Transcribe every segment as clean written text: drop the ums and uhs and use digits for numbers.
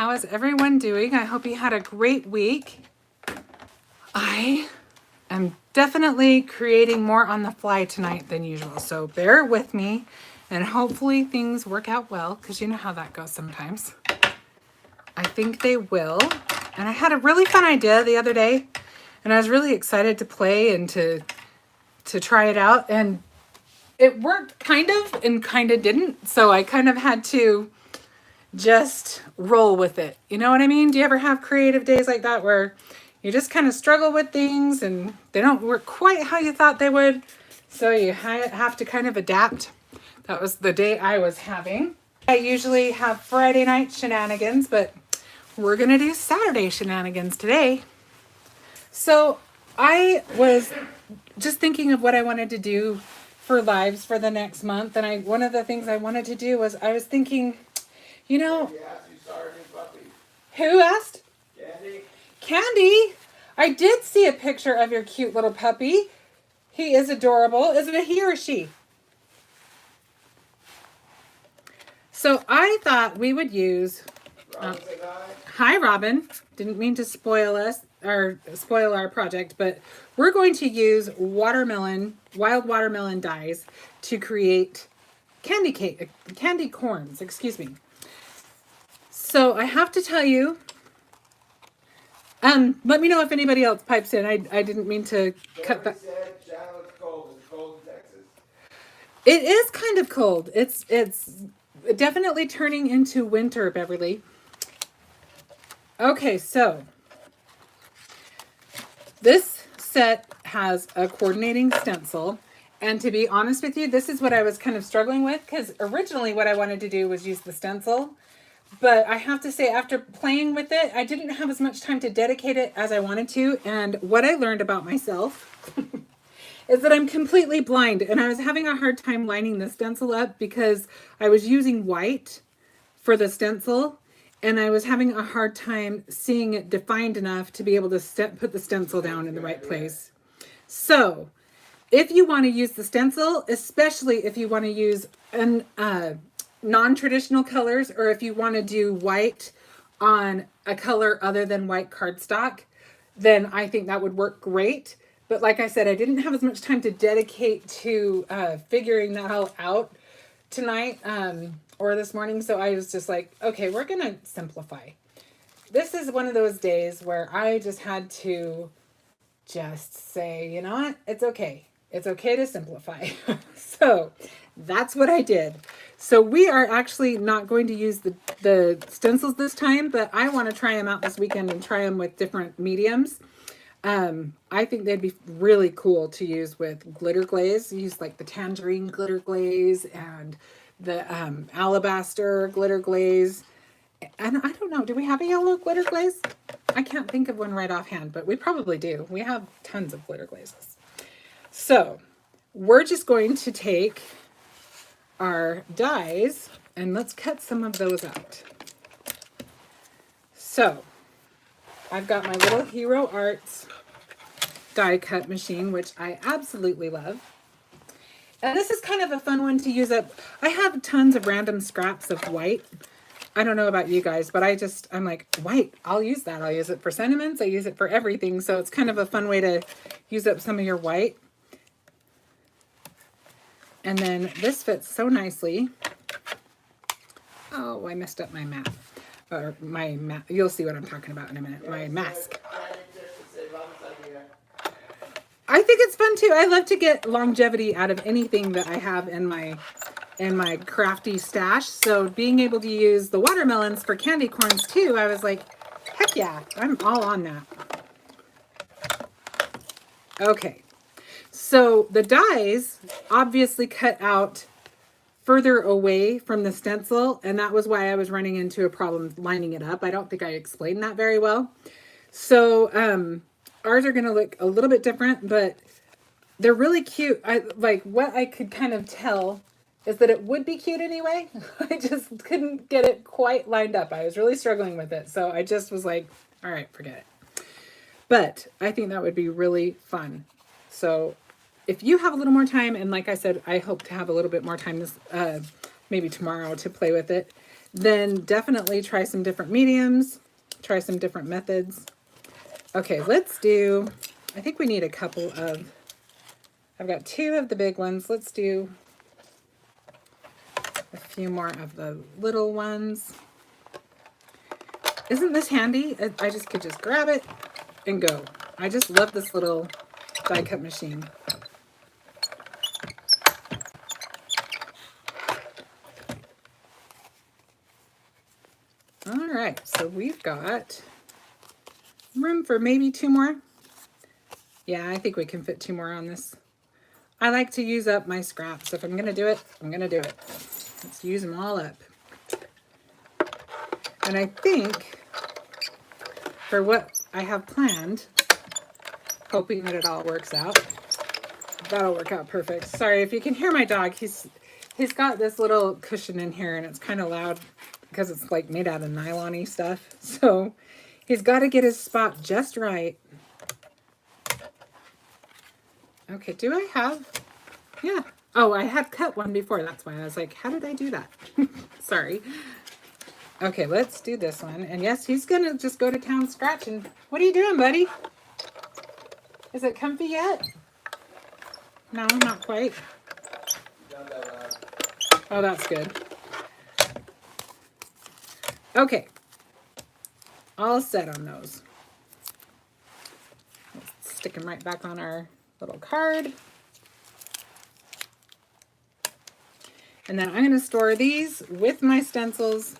How is everyone doing? I hope you had a great week. I am definitely creating more on the fly tonight than usual, so bear with me and hopefully things work out well, because you know how that goes sometimes. I think they will. And I had a really fun idea the other day, and I was really excited to play and to try it out, and it worked kind of and kind of didn't, so I kind of had to just roll with it. You know what I mean? Do you ever have creative days like that where you just kind of struggle with things and they don't work quite how you thought they would, so you have to kind of adapt? That was the day I was having. I usually have Friday night shenanigans, but we're gonna do Saturday shenanigans today. So I was just thinking of what I wanted to do for lives for the next month, and one of the things I wanted to do was, I was thinking, you know, who asked? Candy. Candy, I did see a picture of your cute little puppy. He is adorable. Is it a he or a she? So I thought we would use... hi, Robin. Didn't mean to spoil us or spoil our project, but we're going to use wild watermelon dyes to create candy corns, excuse me. So I have to tell you, let me know if anybody else pipes in. I didn't mean to cut that. It's cold in Texas. It is kind of cold. It's definitely turning into winter, Beverly. Okay, so this set has a coordinating stencil. And to be honest with you, this is what I was kind of struggling with, because originally what I wanted to do was use the stencil. But I have to say, after playing with it, I didn't have as much time to dedicate it as I wanted to. And what I learned about myself is that I'm completely blind. And I was having a hard time lining the stencil up because I was using white for the stencil. And I was having a hard time seeing it defined enough to be able to put the stencil down in the right place. So if you want to use the stencil, especially if you want to use an non-traditional colors, or if you want to do white on a color other than white cardstock, then I think that would work great. But like I said, I didn't have as much time to dedicate to figuring that all out tonight or this morning, so I was just like, okay, we're gonna simplify. This is one of those days where I just had to just say, you know what, it's okay. It's okay to simplify. So that's what I did. So we are actually not going to use the stencils this time, but I want to try them out this weekend and try them with different mediums. I think they'd be really cool to use with glitter glaze. Use like the tangerine glitter glaze and the alabaster glitter glaze. And I don't know, do we have a yellow glitter glaze? I can't think of one right offhand, but we probably do. We have tons of glitter glazes. So we're just going to take our dies and let's cut some of those out. So I've got my little Hero Arts die cut machine, which I absolutely love. And this is kind of a fun one to use up. I have tons of random scraps of white. I don't know about you guys, but I'm like, white, I'll use that. I'll use it for sentiments. I use it for everything. So it's kind of a fun way to use up some of your white. And then this fits so nicely. Oh, I messed up my mat. Or my mat. You'll see what I'm talking about in a minute. My mask. I think it's fun too. I love to get longevity out of anything that I have in my crafty stash. So being able to use the watermelons for candy corns too, I was like, heck yeah, I'm all on that. Okay. So the dies obviously cut out further away from the stencil, and that was why I was running into a problem lining it up. I don't think I explained that very well. So ours are going to look a little bit different, but they're really cute. What I could kind of tell is that it would be cute anyway. I just couldn't get it quite lined up. I was really struggling with it. So I just was like, all right, forget it. But I think that would be really fun. So if you have a little more time, and like I said, I hope to have a little bit more time this maybe tomorrow to play with it, then definitely try some different mediums, try some different methods. Okay, let's do, I think we need a couple of, I've got 2 of the big ones. Let's do a few more of the little ones. Isn't this handy? I just could just grab it and go. I just love this little die cut machine. All right, so we've got room for maybe 2 more. Yeah, I think we can fit 2 more on this. I like to use up my scraps. If I'm gonna do it, I'm gonna do it. Let's use them all up. And I think for what I have planned, hoping that it all works out, that'll work out perfect. Sorry if you can hear my dog. He's got this little cushion in here and it's kind of loud because it's like made out of nylon-y stuff. So he's got to get his spot just right. Okay, do I have? Yeah. Oh, I had cut one before. That's why I was like, how did I do that? Sorry. Okay, let's do this one. And yes, he's going to just go to town scratching. What are you doing, buddy? Is it comfy yet? No, not quite. Oh, that's good. Okay. All set on those. Let's stick them right back on our little card. And then I'm going to store these with my stencils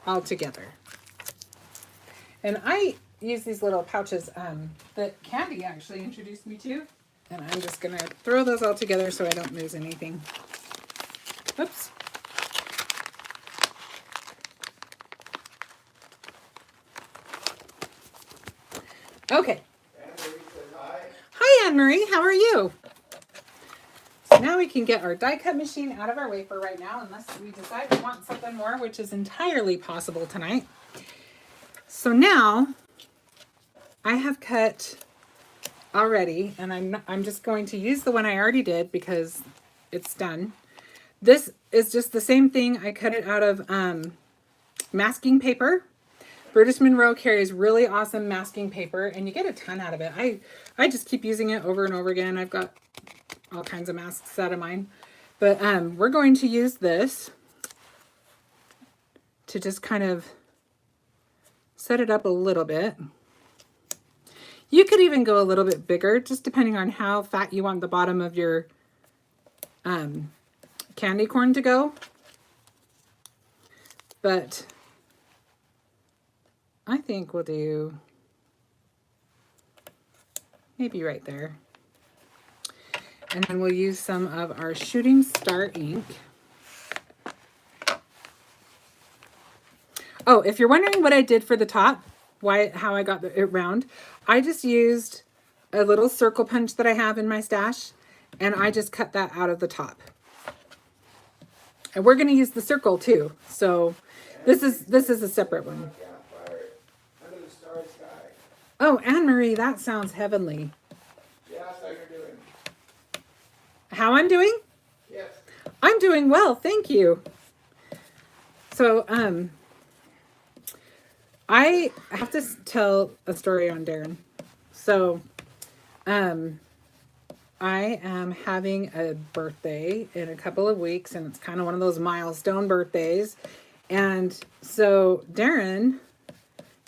all together. And I use these little pouches that Candy actually introduced me to. And I'm just going to throw those all together so I don't lose anything. Oops. Okay. Hi, Anne-Marie. How are you? So now we can get our die cut machine out of our way for right now, unless we decide we want something more, which is entirely possible tonight. So now I have cut already, and I'm just going to use the one I already did because it's done. This is just the same thing. I cut it out of masking paper. Brutus Monroe carries really awesome masking paper, and you get a ton out of it. I just keep using it over and over again. I've got all kinds of masks out of mine. But we're going to use this to just kind of set it up a little bit. You could even go a little bit bigger, just depending on how fat you want the bottom of your candy corn to go. But I think we'll do maybe right there. And then we'll use some of our Shooting Star ink. Oh, if you're wondering what I did for the top, how I got it round, I just used a little circle punch that I have in my stash, and I just cut that out of the top. And we're going to use the circle too. So this is a separate one. Oh, Anne-Marie, that sounds heavenly. Yeah, that's how you're doing. How I'm doing? Yes. I'm doing well, thank you. So, I have to tell a story on Darren. So, I am having a birthday in a couple of weeks, and it's kind of one of those milestone birthdays. And so Darren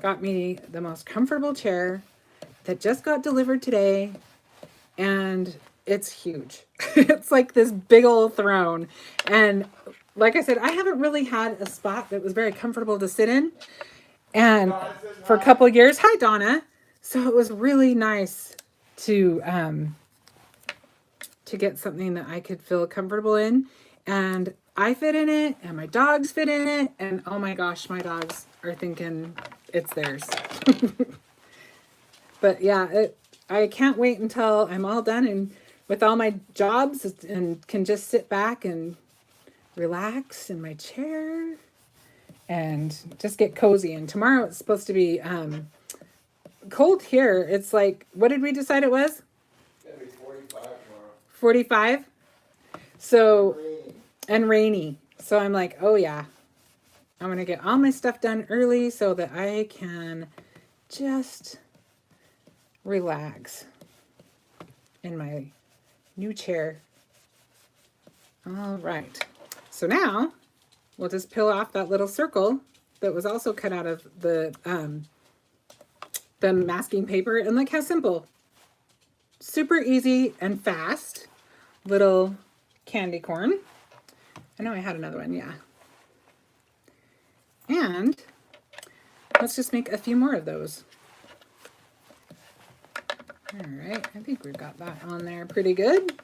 got me the most comfortable chair that just got delivered today, and it's huge. It's like this big old throne. And like I said, I haven't really had a spot that was very comfortable to sit in. And for a couple of years, hi Donna. So it was really nice to get something that I could feel comfortable in. And I fit in it, and my dogs fit in it, and oh my gosh, my dogs are thinking it's theirs. But yeah, I can't wait until I'm all done and with all my jobs and can just sit back and relax in my chair and just get cozy. And tomorrow it's supposed to be cold here. It's like, what did we decide it was? It's going to be 45 tomorrow. 45? So, Rainy. and rainy. So I'm like, oh yeah, I'm going to get all my stuff done early so that I can just relax in my new chair. All right. So now we'll just peel off that little circle that was also cut out of the masking paper. And look how simple. Super easy and fast little candy corn. I know I had another one, yeah. And let's just make a few more of those. All right, I think we've got that on there pretty good.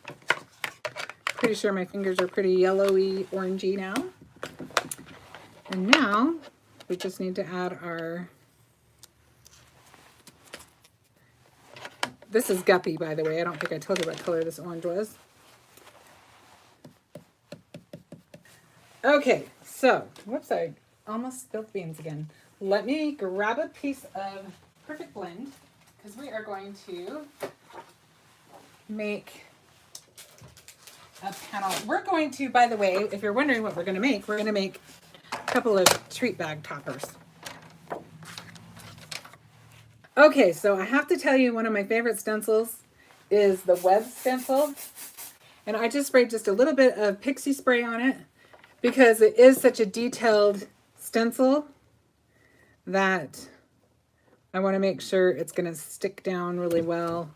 Pretty sure my fingers are pretty yellowy, orangey now. And now we just need to add our, this is Guppy, by the way. I don't think I told you what color this orange was. Okay, so, whoops, I almost spilled beans again. Let me grab a piece of Perfect Blend, because we are going to make a panel. We're going to, by the way, if you're wondering what we're going to make a couple of treat bag toppers. Okay, so I have to tell you, one of my favorite stencils is the web stencil. And I just sprayed just a little bit of Pixie Spray on it because it is such a detailed stencil that I want to make sure it's going to stick down really well.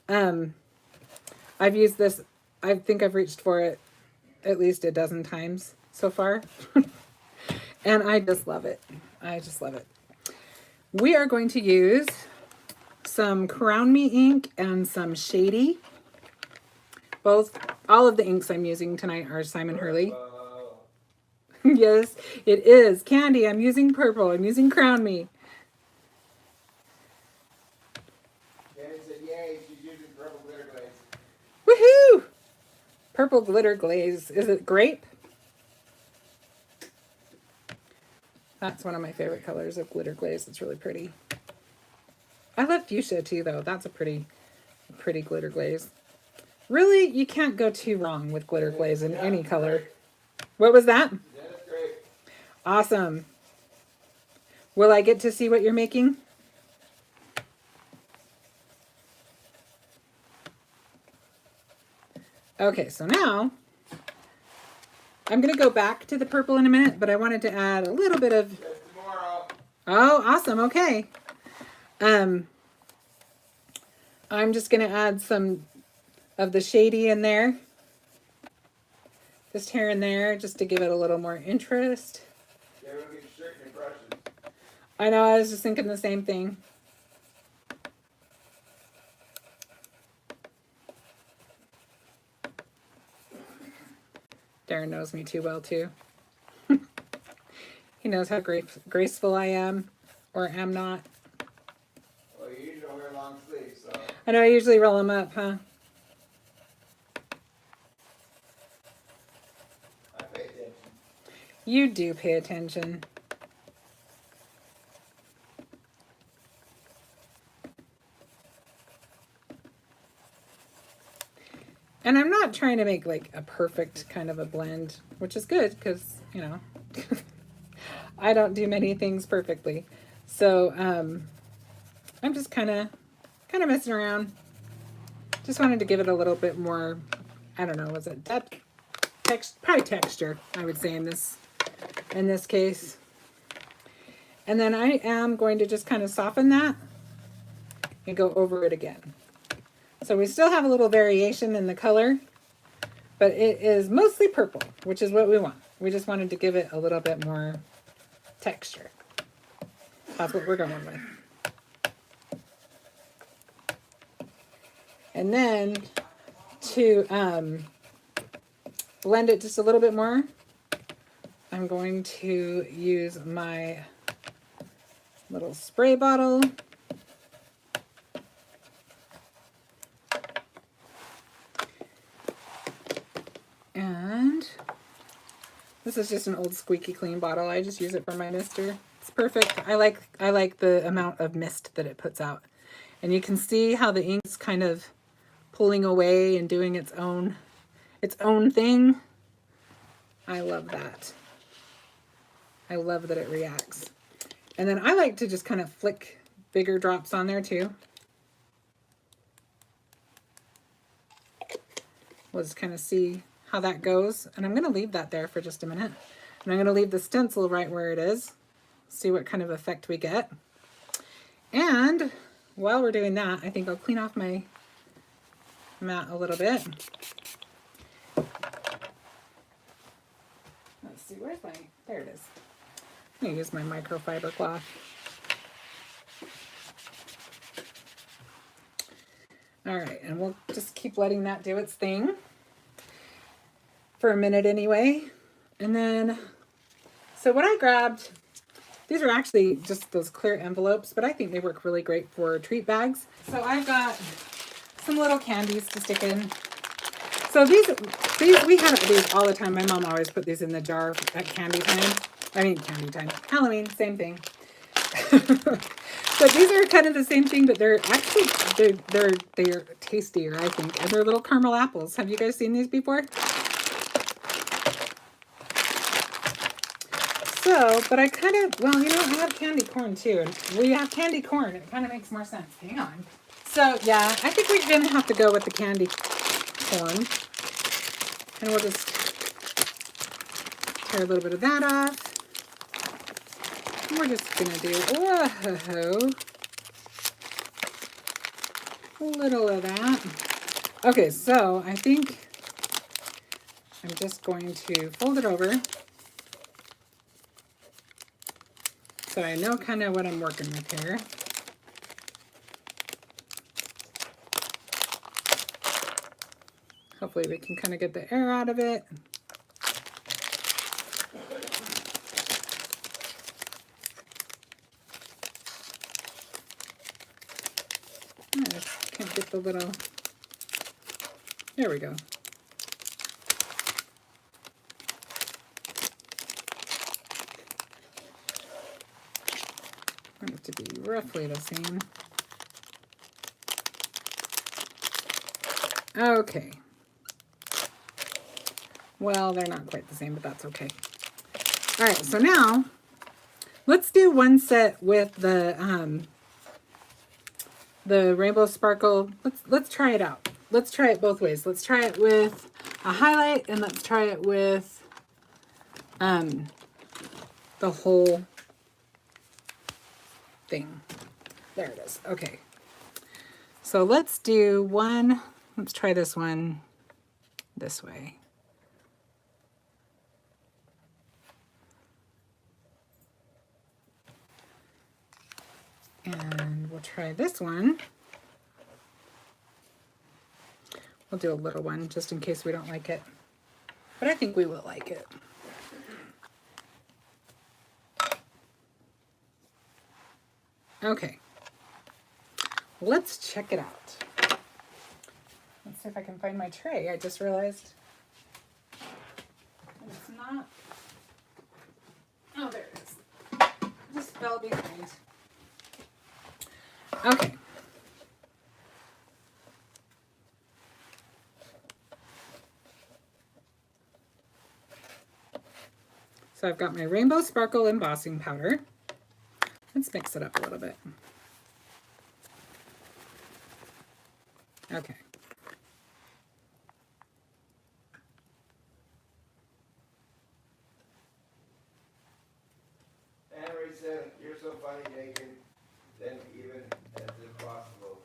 I've used this, I think I've reached for it at least a dozen times so far. And I just love it. I just love it. We are going to use some Crown Me ink and some Shady. All of the inks I'm using tonight are Simon Hurley. Yes, it is. Candy, I'm using purple. I'm using Crown Me. Candy said, yay, she's using purple glitter glaze. Woohoo! Purple glitter glaze. Is it grape? That's one of my favorite colors of glitter glaze. It's really pretty. I love fuchsia too, though. That's a pretty glitter glaze. Really, you can't go too wrong with glitter glaze in any color. What was that? Yeah, that's great. Awesome. Will I get to see what you're making? Okay, so now I'm going to go back to the purple in a minute, but I wanted to add a little bit of... Tomorrow. Oh, awesome. Okay. I'm just going to add some of the Shady in there. Just here and there, just to give it a little more interest. Yeah, we'll get certain impressions. I know, I was just thinking the same thing. Darren knows me too well, too. He knows how graceful I am, or am not. Well, you usually wear long sleeves, so. I know, I usually roll them up, huh? I pay attention. You do pay attention. And I'm not trying to make like a perfect kind of a blend, which is good because, you know, I don't do many things perfectly. So I'm just kind of messing around. Just wanted to give it a little bit more, I don't know, was it depth? Probably texture, I would say in this case. And then I am going to just kind of soften that and go over it again. So we still have a little variation in the color, but it is mostly purple, which is what we want. We just wanted to give it a little bit more texture. That's what we're going with. And then to blend it just a little bit more, I'm going to use my little spray bottle. And this is just an old squeaky clean bottle. I just use it for my mister. It's perfect. I like the amount of mist that it puts out. And you can see how the ink's kind of pulling away and doing its own thing. I love that. I love that it reacts. And then I like to just kind of flick bigger drops on there too. We'll just kind of see how that goes. And I'm going to leave that there for just a minute. And I'm going to leave the stencil right where it is. See what kind of effect we get. And while we're doing that, I think I'll clean off my mat a little bit. Let's see, where's my, there it is. I'm going to use my microfiber cloth. All right, and we'll just keep letting that do its thing for a minute anyway. And then, so what I grabbed, these are actually just those clear envelopes, but I think they work really great for treat bags. So I've got some little candies to stick in. So these we have these all the time. My mom always put these in the jar at candy time. I mean candy time. Halloween, same thing. So these are kind of the same thing, but they're actually they're tastier, I think. And they're little caramel apples. Have you guys seen these before? So, but I kind of, well, you know, I have candy corn too. And we have candy corn. It kind of makes more sense. Hang on. So, yeah, I think we're going to have to go with the candy corn. And we'll just tear a little bit of that off. And we're just going to do, whoa, a little of that. Okay, so I think I'm just going to fold it over. So I know kind of what I'm working with here. Hopefully we can kind of get the air out of it. I just can't get the little, there we go. I want it to be roughly the same. Okay. Well, they're not quite the same, but that's okay. All right, so now let's do one set with the Rainbow Sparkle. Let's try it out. Let's try it both ways. Let's try it with a highlight, and let's try it with the whole thing. There it is. Okay. So let's do one. Let's try this one this way. And we'll try this one. We'll do a little one just in case we don't like it. But I think we will like it. Okay. Let's check it out. Let's see if I can find my tray. I just realized it's not. Oh, there it is. Just fell behind. Okay. So I've got my Rainbow Sparkle embossing powder. Let's mix it up a little bit. Okay. Henry said, "You're so funny, Nathan. Then even as impossible."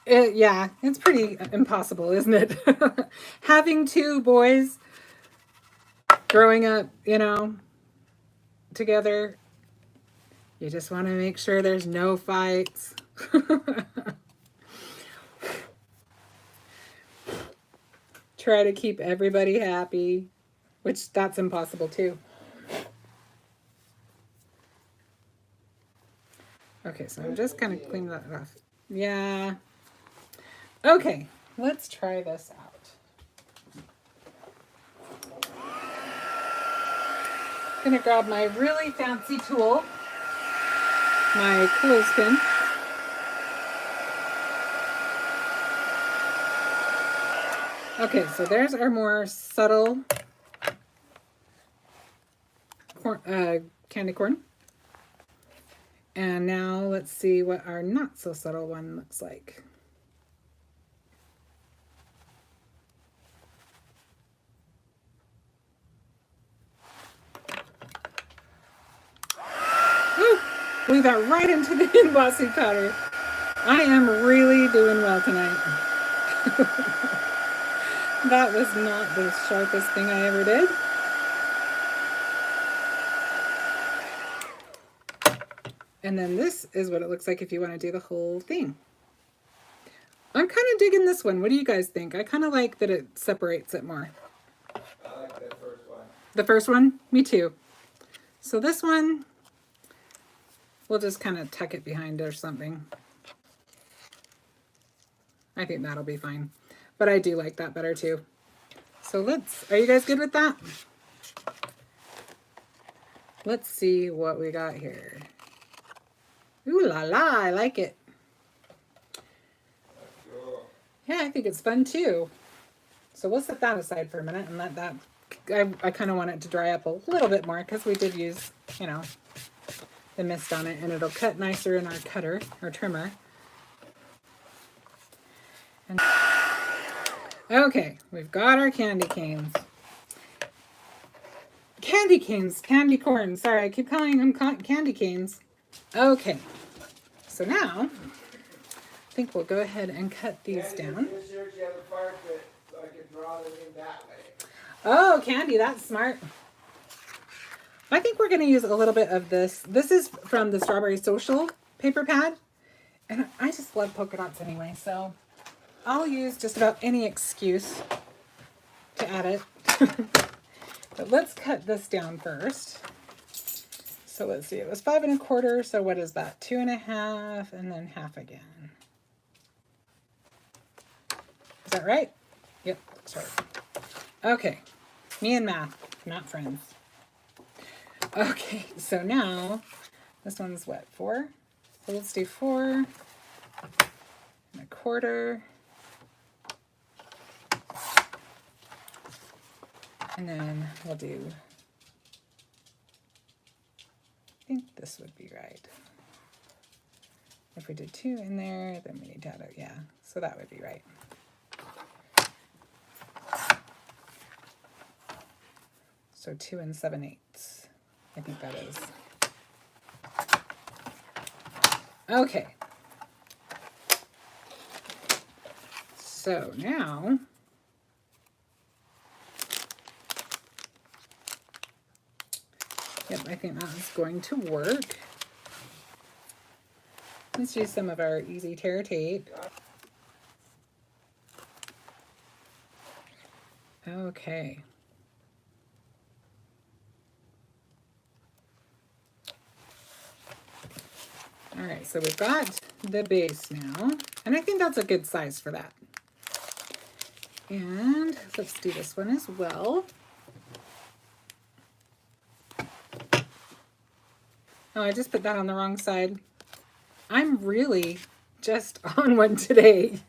Yeah, it's pretty impossible, isn't it? Having two boys growing up, you know, together, you just want to make sure there's no fights. Try to keep everybody happy, which that's impossible too. Okay, so I'm just kind of cleaning that off. Yeah. Okay, let's try this out. I'm gonna grab my really fancy tool, my clothespin. Okay, so there's our more subtle candy corn. And now let's see what our not so subtle one looks like. Woo! Blew that right into the embossing powder. I am really doing well tonight. That was not the sharpest thing I ever did. And then this is what it looks like if you want to do the whole thing. I'm kind of digging this one. What do you guys think? I kind of like that it separates it more. I like that first one. The first one? Me too. So this one, we'll just kind of tuck it behind or something. I think that'll be fine. But I do like that better too. So are you guys good with that? Let's see what we got here. Ooh la la, I like it. Cool. Yeah, I think it's fun too. So we'll set that aside for a minute and let that, I kind of want it to dry up a little bit more because we did use, you know, the mist on it, and it'll cut nicer in our cutter, our trimmer. And okay, we've got our candy canes. Candy canes, candy corn. Sorry, I keep calling them candy canes. Okay, so now I think we'll go ahead and cut these down. This year she has a fire pit, so I can draw them in that way. Oh, Candy, that's smart. I think we're going to use a little bit of this. This is from the Strawberry Social paper pad, and I just love polka dots anyway, so I'll use just about any excuse to add it. But let's cut this down first. So let's see, it was 5 1/4, so what is that? 2 1/2, and then half again. Is that right? Yep, that's right. Okay, me and math, not friends. Okay, so now, this one's what, 4? So let's do 4 1/4. And then we'll do, I think this would be right. If we did 2 in there, then we need to add it, yeah, so that would be right. So 2 7/8. I think that is. Okay. So now, yep, I think that is going to work. Let's use some of our easy tear tape. Okay. All right, so we've got the base now, and I think that's a good size for that. And let's do this one as well. Oh, I just put that on the wrong side. I'm really just on one today.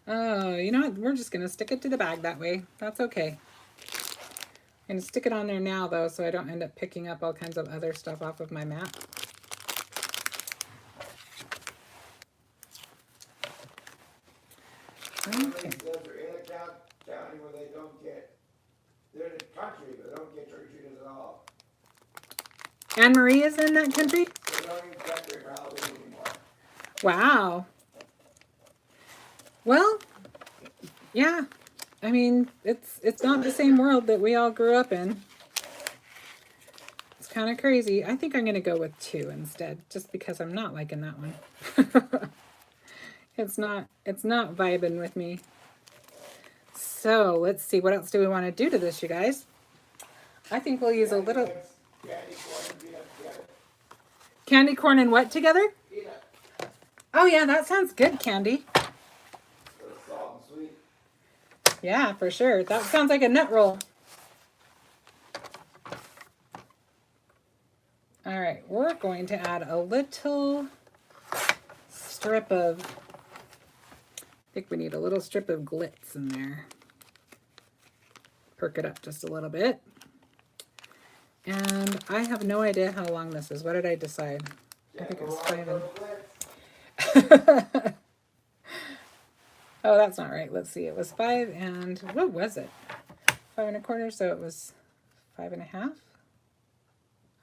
Oh, you know what? We're just going to stick it to the bag that way. That's okay. I'm going to stick it on there now, though, so I don't end up picking up all kinds of other stuff off of my mat. Okay. They're in a county where they don't get, they're in the country, but they don't get trick-or-treaters at all. Anne Marie is in that country? They don't even celebrate for Halloween anymore. Wow. Well, yeah. I mean, it's not the same world that we all grew up in. It's kind of crazy. I think I'm going to go with 2 instead, just because I'm not liking that one. It's not vibing with me. So let's see, what else do we want to do to this, you guys? I think we'll use a little Candy corn and peanut together. candy corn and what together? Peanut. Oh yeah, that sounds good, Candy. A little salt and sweet. Yeah, for sure. That sounds like a nut roll. All right, we're going to add a little strip of, I think we need a little strip of glitz in there. Perk it up just a little bit. And I have no idea how long this is. What did I decide? I think it was 5 and... Oh, that's not right. Let's see. It was 5 and... What was it? 5 1/4, so it was 5 1/2.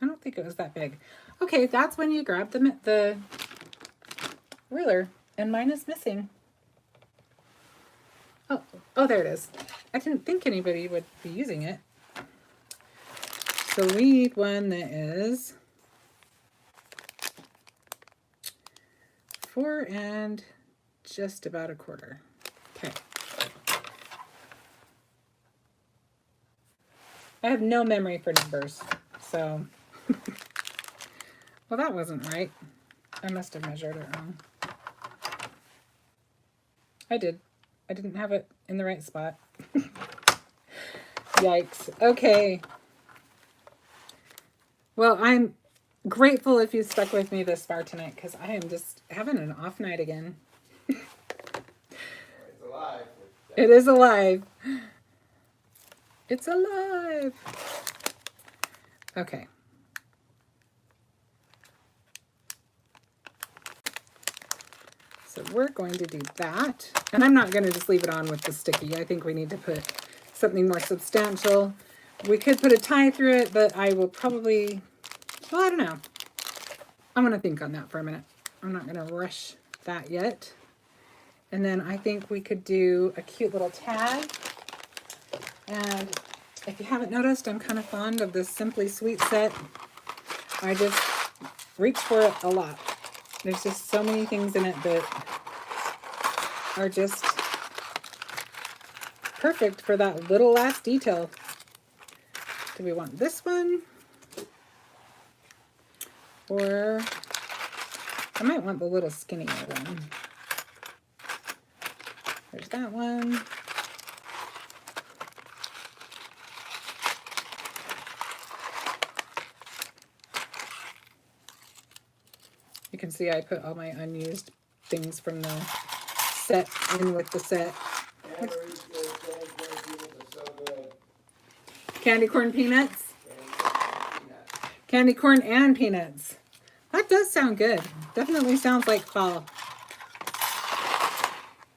I don't think it was that big. Okay, that's when you grab the ruler, and mine is missing. Oh, there it is. I didn't think anybody would be using it. So we need one that is 4 and just about 1/4. Okay. I have no memory for numbers, so... Well, that wasn't right. I must have measured it wrong. I did. I didn't have it in the right spot. Yikes. Okay. Well, I'm grateful if you stuck with me this far tonight, because I am just having an off night again. It's alive. It is alive. It's alive. Okay. So we're going to do that. And I'm not going to just leave it on with the sticky. I think we need to put something more substantial. We could put a tie through it, but I will probably, well, I don't know. I'm going to think on that for a minute. I'm not going to rush that yet. And then I think we could do a cute little tag. And if you haven't noticed, I'm kind of fond of this Simply Sweet set. I just reach for it a lot. There's just so many things in it that are just perfect for that little last detail. Do we want this one? Or I might want the little skinnier one. There's that one. You can see I put all my unused things from the set in with the set. Candy corn peanuts? Candy corn and peanuts. That does sound good. Definitely sounds like fall.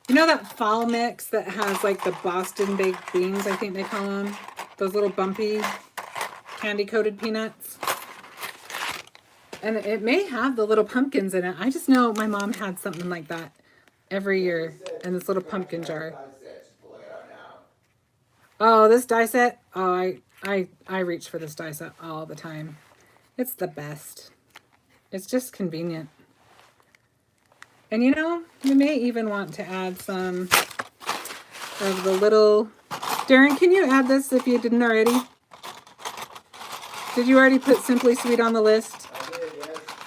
You know that fall mix that has like the Boston baked beans, I think they call them? Those little bumpy candy coated peanuts. And it may have the little pumpkins in it. I just know my mom had something like that every year in this little pumpkin jar. Oh, this die set? Oh, I reach for this die set all the time. It's the best. It's just convenient. And you know, you may even want to add some of the little... Darren, can you add this if you didn't already? Did you already put Simply Sweet on the list?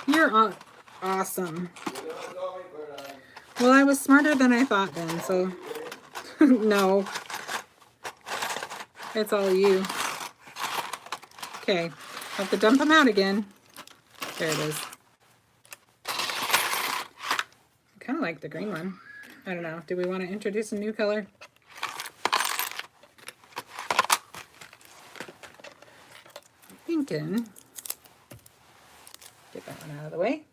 You're awesome. Well, I was smarter than I thought then, so no. It's all you. Okay, have to dump them out again. There it is. I kind of like the green one. I don't know. Do we want to introduce a new color? I'm thinking... Get that one out of the way.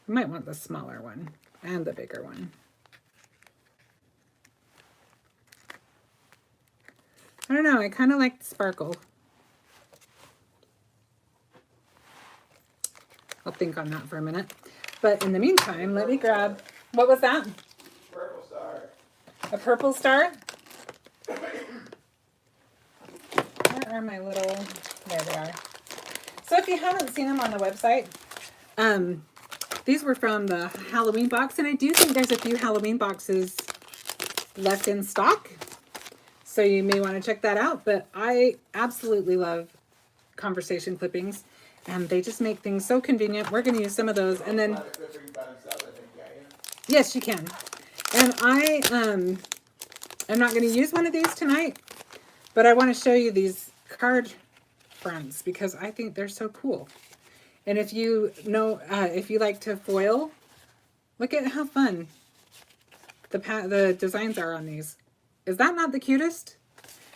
We might want the smaller one and the bigger one. I don't know. I kind of like the sparkle. I'll think on that for a minute. But in the meantime, let me grab... What was that? Purple star. A purple star? Where are my little... There they are. So if you haven't seen them on the website, these were from the Halloween box, and I do think there's a few Halloween boxes left in stock. So you may want to check that out, but I absolutely love conversation clippings, and they just make things so convenient. We're going to use some of those, and then... Yes, you can. And I'm not going to use one of these tonight, but I want to show you these card fronts because I think they're so cool. And if you know, if you like to foil, look at how fun the designs are on these. Is that not the cutest?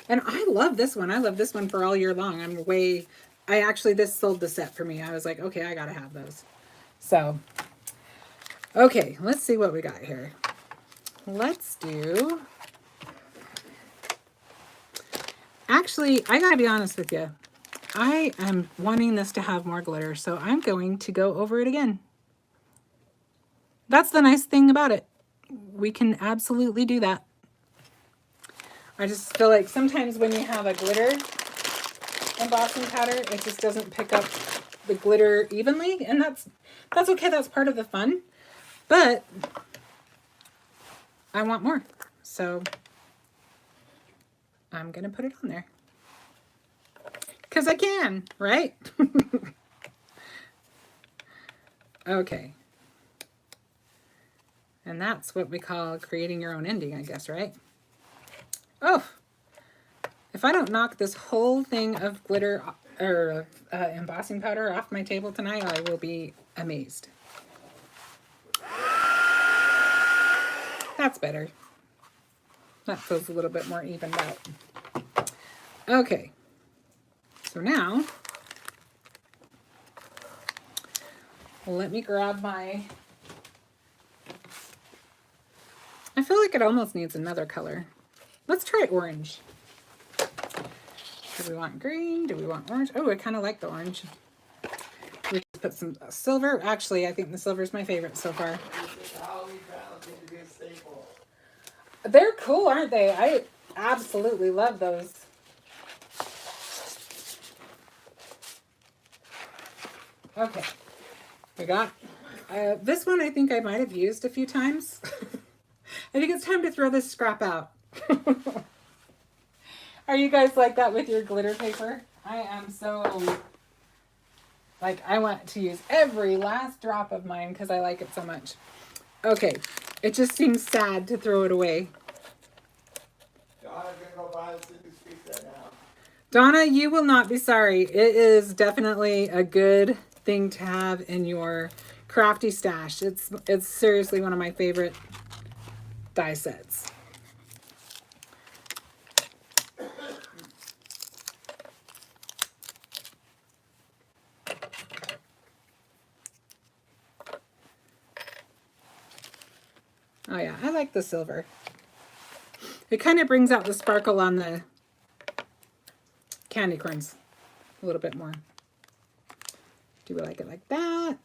And I love this one. I love this one for all year long. This sold the set for me. I was like, okay, I gotta have those. So, okay, let's see what we got here. Let's do, actually, I gotta be honest with you. I am wanting this to have more glitter, so I'm going to go over it again. That's the nice thing about it. We can absolutely do that. I just feel like sometimes when you have a glitter embossing powder, it just doesn't pick up the glitter evenly, and that's okay. That's part of the fun. But I want more, so I'm gonna put it on there because I can, right? Okay. And that's what we call creating your own ending, I guess, right? Oh, if I don't knock this whole thing of glitter or embossing powder off my table tonight, I will be amazed. That's better. That feels a little bit more evened out. Okay. So now, let me grab my... I feel like it almost needs another color. Let's try orange. Do we want green? Do we want orange? Oh, I kind of like the orange. We just put some silver. Actually, I think the silver is my favorite so far. They're cool, aren't they? I absolutely love those. Okay. We got this one. I think I might have used a few times. I think it's time to throw this scrap out. Are you guys like that with your glitter paper? I am so, like, I want to use every last drop of mine because I like it so much. Okay, it just seems sad to throw it away. Donna's gonna go buy the Sydney Street set now. Donna, you will not be sorry. It is definitely a good thing to have in your crafty stash. It's seriously one of my favorite die sets. Oh yeah, I like the silver. It kind of brings out the sparkle on the candy corns a little bit more. Do we like it like that?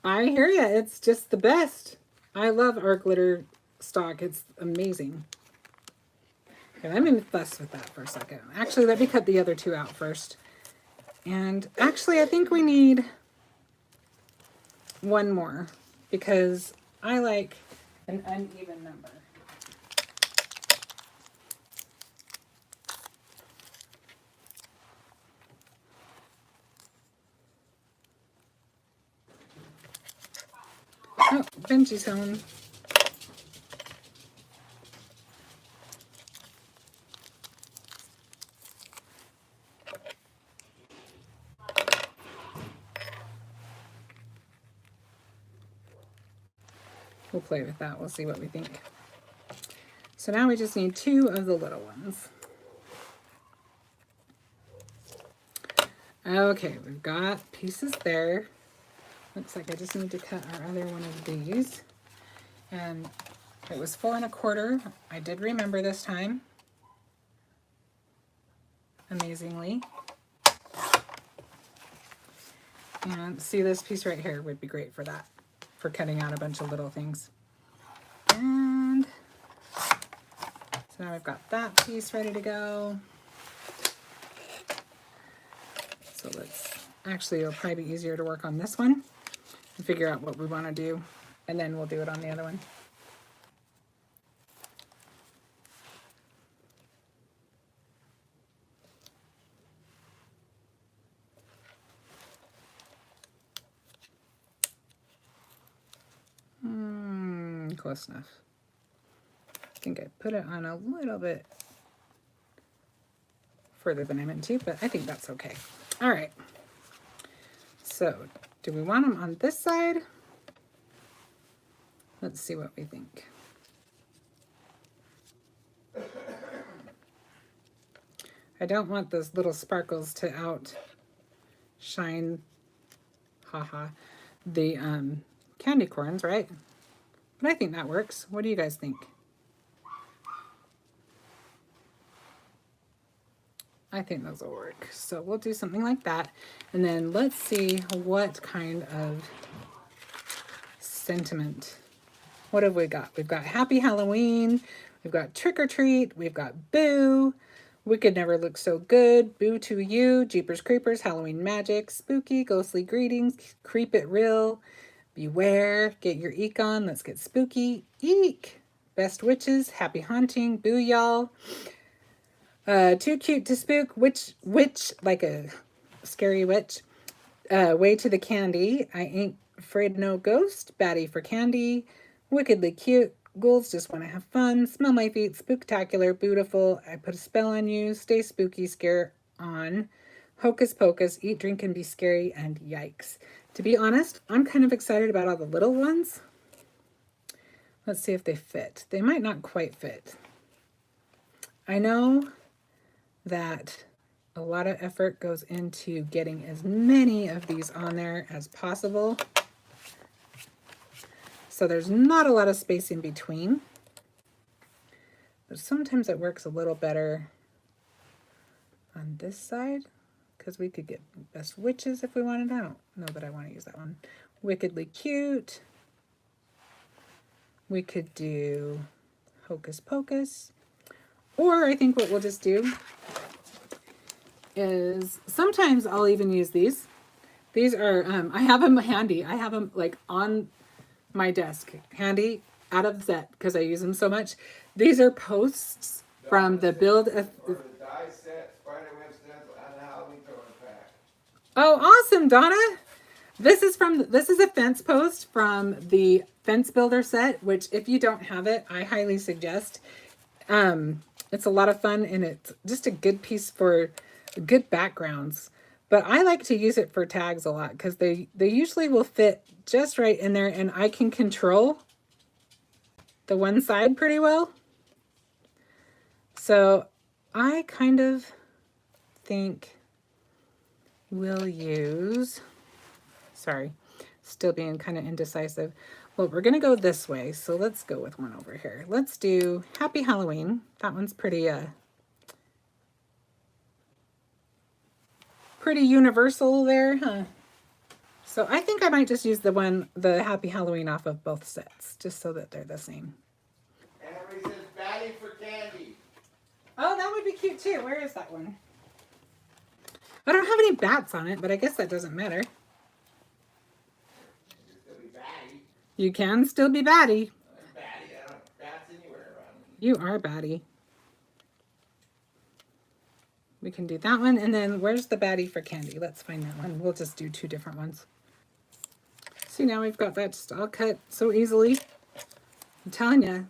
I hear ya. It's just the best. I love our glitter stock. It's amazing. Okay, let me fuss with that for a second. Actually, let me cut the other two out first. And actually, I think we need one more because I like an uneven number. Oh, Benji's home. We'll play with that. We'll see what we think. So now we just need two of the little ones. Okay, we've got pieces there. Looks like I just need to cut our other one of these. And it was 4 1/4. I did remember this time. Amazingly. And see, this piece right here would be great for that, for cutting out a bunch of little things. And so now we've got that piece ready to go. So actually it'll probably be easier to work on this one and figure out what we want to do, and then we'll do it on the other one. Close enough. I think I put it on a little bit further than I meant to, but I think that's okay. All right. So, do we want them on this side? Let's see what we think. I don't want those little sparkles to outshine, haha, the candy corns, right? But I think that works. What do you guys think? I think those will work. So we'll do something like that. And then let's see what kind of sentiment. What have we got? We've got Happy Halloween. We've got Trick or Treat. We've got Boo. Wicked Never Looks So Good. Boo to You. Jeepers Creepers. Halloween Magic. Spooky. Ghostly Greetings. Creep It Real. Beware. Get Your Eek On. Let's Get Spooky. Eek. Best Witches. Happy Haunting. Boo Y'all. Too Cute to Spook. Witch, like a scary witch. Way to the Candy. I Ain't Afraid No Ghost. Batty for Candy. Wickedly Cute. Ghouls Just Want to Have Fun. Smell My Feet. Spooktacular. Beautiful. I Put a Spell on You. Stay Spooky. Scare On. Hocus Pocus. Eat, Drink, and Be Scary. And Yikes. To be honest, I'm kind of excited about all the little ones. Let's see if they fit. They might not quite fit. I know that a lot of effort goes into getting as many of these on there as possible. So there's not a lot of space in between. But sometimes it works a little better on this side, because we could get Best Witches if we wanted. I don't know that I want to use that one. Wickedly Cute. We could do Hocus Pocus. Or I think what we'll just do is, sometimes I'll even use these. These are, I have them handy. I have them like on my desk, handy, out of the set, because I use them so much. These are posts from the build of... Or the die set, spiderweb stencil, and the Halloween throwing pack. Oh, awesome, Donna! This is a fence post from the Fence Builder set, which if you don't have it, I highly suggest. It's a lot of fun, and it's just a good piece for good backgrounds. But I like to use it for tags a lot, because they usually will fit just right in there, and I can control the one side pretty well. So I kind of think we'll use, sorry, still being kind of indecisive. Well, we're going to go this way, so let's go with one over here. Let's do Happy Halloween. That one's pretty pretty universal there, huh? So I think I might just use the Happy Halloween off of both sets, just so that they're the same. And everybody says Batty for Candy. Oh, that would be cute too. Where is that one? I don't have any bats on it, but I guess that doesn't matter. You can still be Batty. I'm Batty. I don't bats anywhere around me. You are Batty. We can do that one. And then where's the Batty for Candy? Let's find that one. We'll just do two different ones. See, now we've got that just all cut so easily. I'm telling you,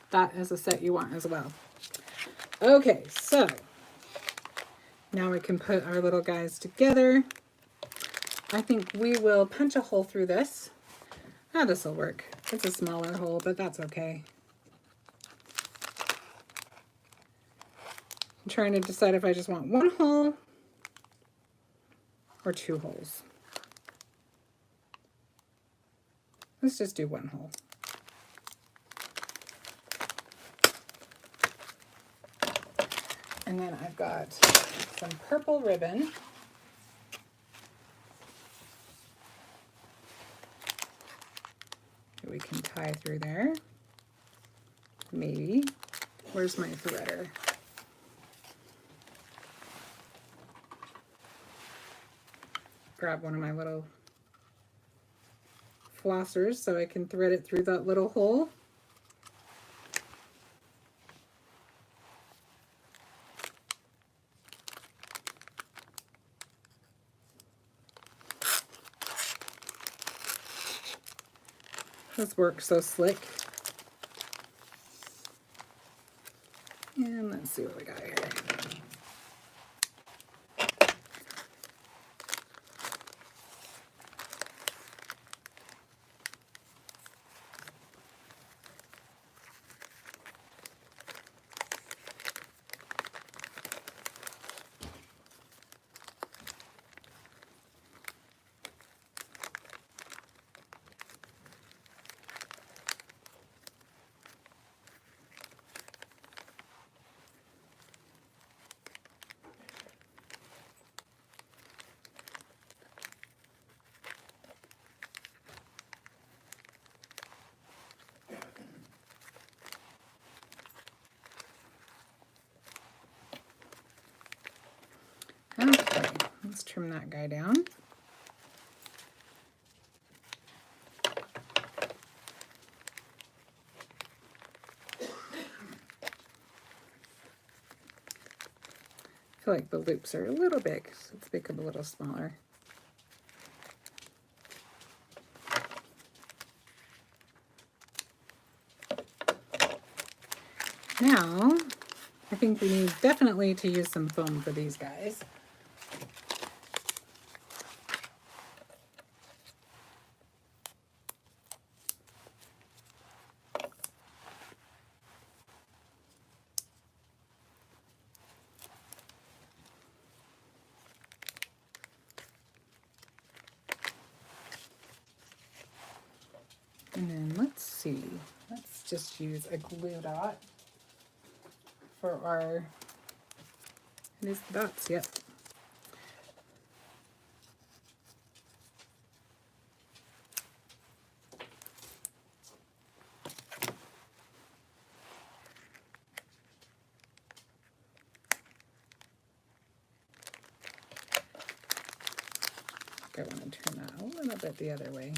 that is a set you want as well. Okay, so now we can put our little guys together. I think we will punch a hole through this. Ah, this will work. It's a smaller hole, but that's okay. I'm trying to decide if I just want one hole or two holes. Let's just do one hole. And then I've got some purple ribbon. We can tie through there. Maybe. Where's my threader? Grab one of my little flossers so I can thread it through that little hole. This works so slick. And let's see what we got here. trim that guy down. I feel like the loops are a little big, so let's make them a little smaller. Now, I think we need definitely to use some foam for these guys. And then let's see, let's just use a glue dot for our, it is the dots, yep. I want to turn that a little bit the other way.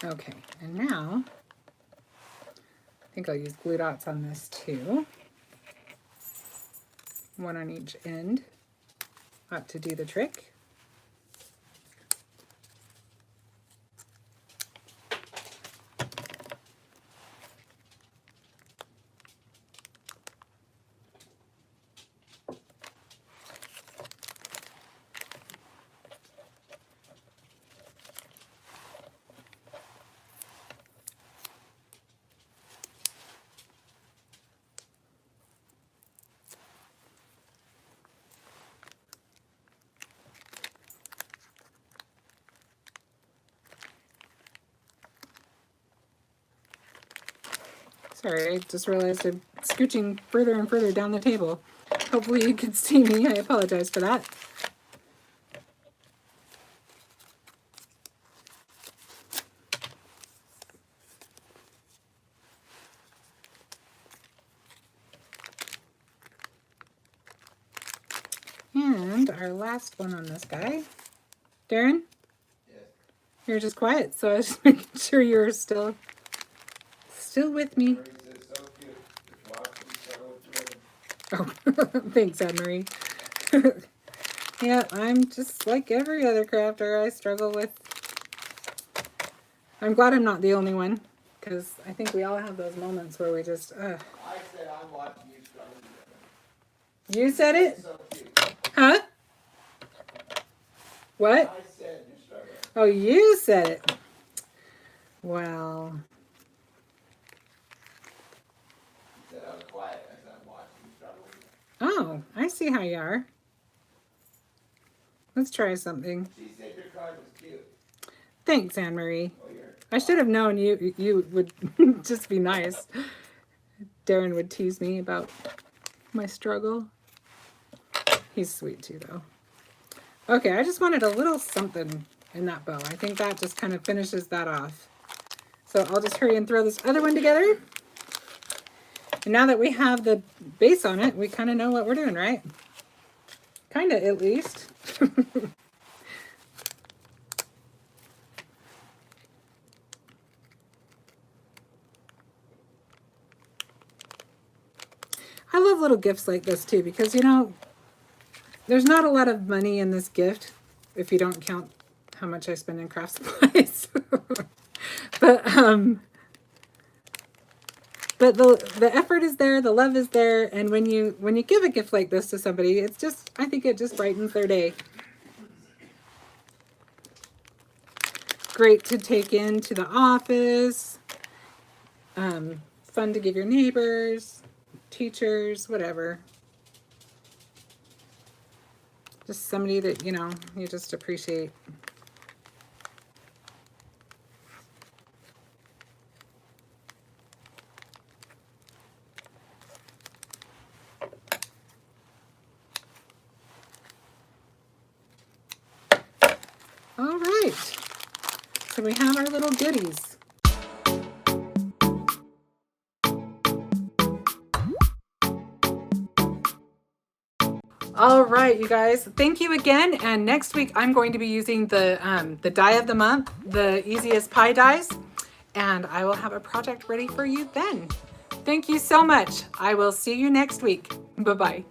Okay, and now I think I'll use glue dots on this too. One on each end, ought to do the trick. Sorry, I just realized I'm scooching further and further down the table. Hopefully you can see me. I apologize for that. And our last one on this guy. Darren? Yes. You're just quiet, so I was just making sure you're still with me. Mary's is so cute. Just watch them settle with Oh, thanks, Anne-Marie. Yeah, I'm just like every other crafter. I struggle with... I'm glad I'm not the only one, because I think we all have those moments where we just... I said I'm watching you struggle with You said it? so cute. Huh? What? I said you're struggling. Oh, you said it. Well... You said I was quiet. I said I'm watching you struggle with it. Oh, I see how you are. Let's try something. She said your card was cute. Thanks, Anne-Marie. Oh, you're... I should have known you would just be nice. Darren would tease me about my struggle. He's sweet too, though. Okay, I just wanted a little something in that bow. I think that just kind of finishes that off. So I'll just hurry and throw this other one together. And now that we have the base on it, we kind of know what we're doing, right? Kind of, at least. I love little gifts like this too, because you know, there's not a lot of money in this gift if you don't count how much I spend in craft supplies. But the effort is there, the love is there, and when you give a gift like this to somebody, it's just, I think it just brightens their day. Great to take into the office, fun to give your neighbors, teachers, whatever. Just somebody that, you know, you just appreciate. All right, so we have our little goodies. All right, you guys, thank you again. And next week I'm going to be using the die of the month, the easiest pie dies, and I will have a project ready for you then. Thank you so much. I will see you next week. Bye-bye.